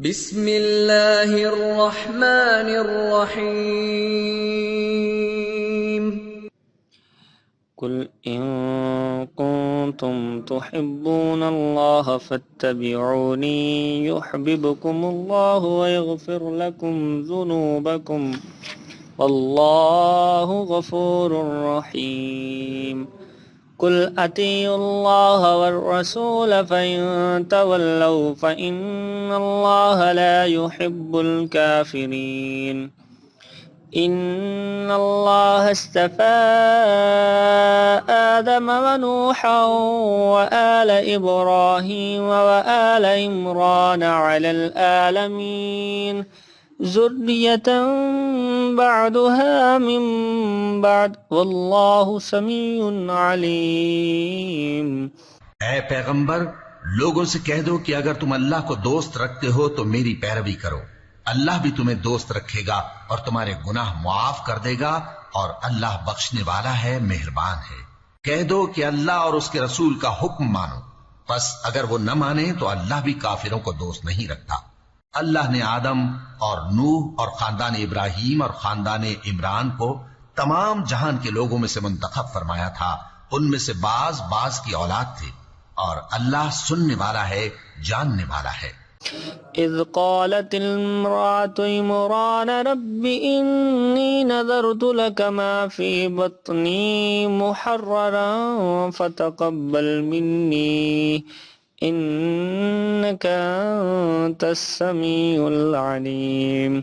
بسم اللہ الرحمن الرحیم قل إن كنتم تحبون الله فاتبعوني يحببكم الله ويغفر لكم ذنوبكم والله غفور رحيم قل أطيعوا الله والرسول فإن تولوا فإن الله لا يحب الكافرين إن الله اصطفى آدم ونوحا وآل إبراهيم وآل عمران على العالمين ذرية بعدها من بعد والله سميع عليم۔ اے پیغمبر، لوگوں سے کہہ دو کہ اگر تم اللہ کو دوست رکھتے ہو تو میری پیروی کرو، اللہ بھی تمہیں دوست رکھے گا اور تمہارے گناہ معاف کر دے گا، اور اللہ بخشنے والا ہے، مہربان ہے۔ کہہ دو کہ اللہ اور اس کے رسول کا حکم مانو، پس اگر وہ نہ مانے تو اللہ بھی کافروں کو دوست نہیں رکھتا۔ اللہ نے آدم اور نوح اور خاندان ابراہیم اور خاندان عمران کو تمام جہان کے لوگوں میں سے منتخب فرمایا تھا، ان میں سے بعض کی اولاد تھے، اور اللہ سننے والا ہے، جاننے والا ہے۔ إذ قالت المرأة عمران رب إني نذرت لك ما في بطني محررا فتقبل مني إنك أنت السميع العليم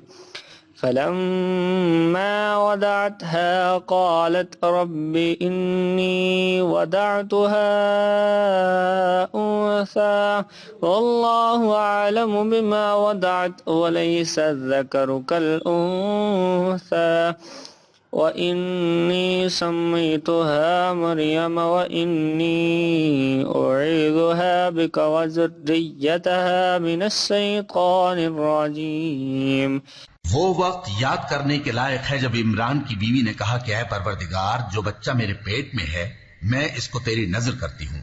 فلما وضعتها قالت رب إني وضعتها أنثى والله أعلم بما وضعت وليس الذكر كالأنثى وإني سميتها مريم وإني أعيذها بك وذريتها من الشيطان الرجيم۔ وہ وقت یاد کرنے کے لائق ہے جب عمران کی بیوی نے کہا کہ اے پروردگار، جو بچہ میرے پیٹ میں ہے میں اس کو تیری نذر کرتی ہوں،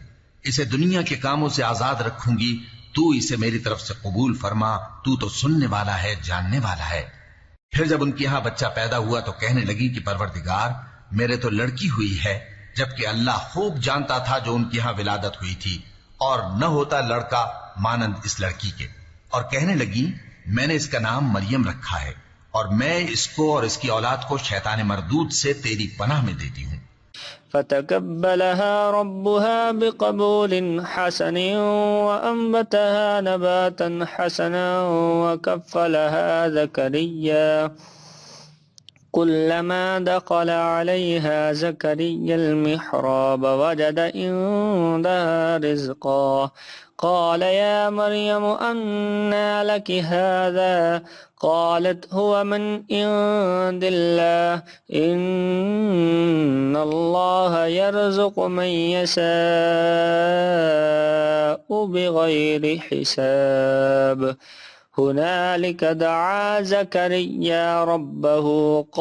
اسے دنیا کے کاموں سے آزاد رکھوں گی، تو اسے میری طرف سے قبول فرما، تو سننے والا ہے، جاننے والا ہے۔ پھر جب ان کے ہاں بچہ پیدا ہوا تو کہنے لگی کہ پروردگار، میرے تو لڑکی ہوئی ہے، جبکہ اللہ خوب جانتا تھا جو ان کے ہاں ولادت ہوئی تھی، اور نہ ہوتا لڑکا مانند اس لڑکی کے۔ اور کہنے لگی میں نے اس کا نام مریم رکھا ہے، اور میں اس کو اور اس کی اولاد کو شیطان مردود سے تیری پناہ میں دیتی ہوں۔ فتقبلها ربها بقبول حسن وأنبتها نباتا حسنا وكفلها زكريا كلما دخل عليها زكريا المحراب وجد عندها رزقا قال يا مريم أنى لك هذا قالت هو من عند الله إن الله يرزق من يشاء بغير حساب هنالك دعا زكريا ربه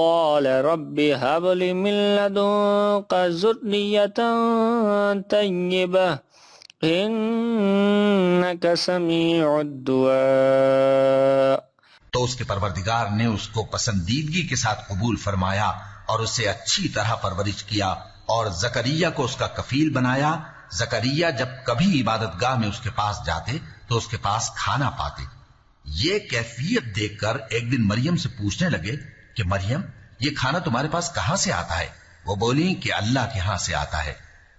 قال رب هب لي من لدنك ذرية طيبة إنك سميع الدعاء۔ تو اس کے پروردگار نے اس کو پسندیدگی کے ساتھ قبول فرمایا اور اسے اچھی طرح پرورش کیا، اور زکریا کو اس کا کفیل بنایا۔ زکریا جب کبھی عبادت گاہ میں اس کے پاس جاتے تو اس کے پاس کھانا پاتے۔ یہ کیفیت دیکھ کر ایک دن مریم سے پوچھنے لگے کہ مریم، یہ کھانا تمہارے پاس کہاں سے آتا ہے؟ وہ بولی کہ اللہ کے ہاں سے آتا ہے،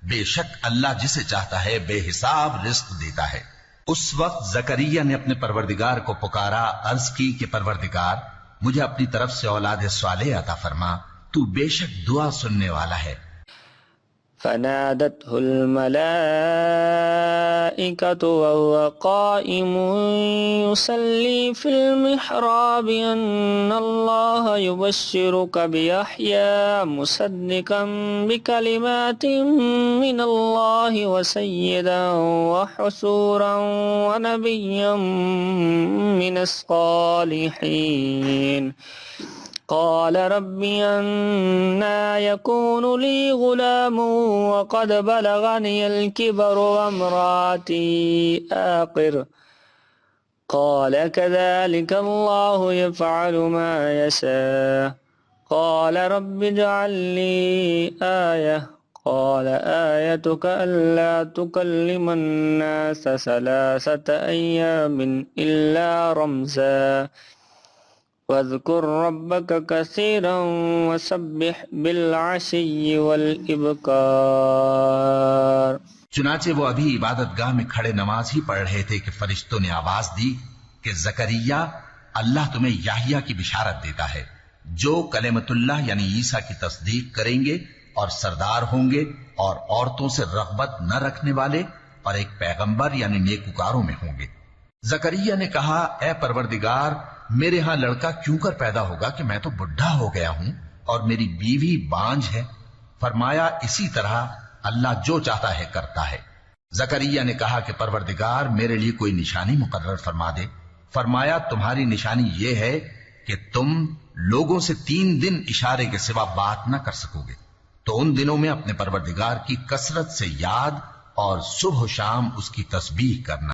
بے شک اللہ جسے چاہتا ہے بے حساب رزق دیتا ہے۔ اس وقت زکریا نے اپنے پروردگار کو پکارا، عرض کی کہ پروردگار، مجھے اپنی طرف سے اولاد صالح عطا فرما، تو بے شک دعا سننے والا ہے۔ فنادته الملائكة وهو قائم يصلي في المحراب أن الله يبشرك بيحيى مصدقا بكلمات من الله وسيدا وحسورا ونبيا من الصالحين قال رب أنى يكون لي غلام وقد بلغني الكبر وامرأتي آقر قال كذلك الله يفعل ما يشاء قال رب اجعل لي آية قال آيتك ألا تكلم الناس 3 أيام إلا رمزا واذكر ربك كثيرا وسبح بالعشي والإبكار. چنانچہ وہ ابھی عبادت گاہ میں کھڑے نماز ہی پڑھ رہے تھے کہ فرشتوں نے آواز دی کہ زکریا، اللہ تمہیں یحییٰ کی بشارت دیتا ہے جو کلمۃ اللہ یعنی عیسیٰ کی تصدیق کریں گے اور سردار ہوں گے اور عورتوں سے رغبت نہ رکھنے والے اور ایک پیغمبر یعنی نیکوکاروں میں ہوں گے. زکریا نے کہا اے پروردگار، میرے ہاں لڑکا کیوں کر پیدا ہوگا کہ میں تو بڈھا ہو گیا ہوں اور میری بیوی بانجھ ہے. فرمایا اسی طرح اللہ جو چاہتا ہے کرتا ہے. زکریا نے کہا کہ پروردگار میرے لیے کوئی نشانی مقرر فرما دے. فرمایا تمہاری نشانی یہ ہے کہ تم لوگوں سے 3 دن اشارے کے سوا بات نہ کر سکو گے، تو ان دنوں میں اپنے پروردگار کی کثرت سے یاد اور صبح و شام اس کی تسبیح کرنا.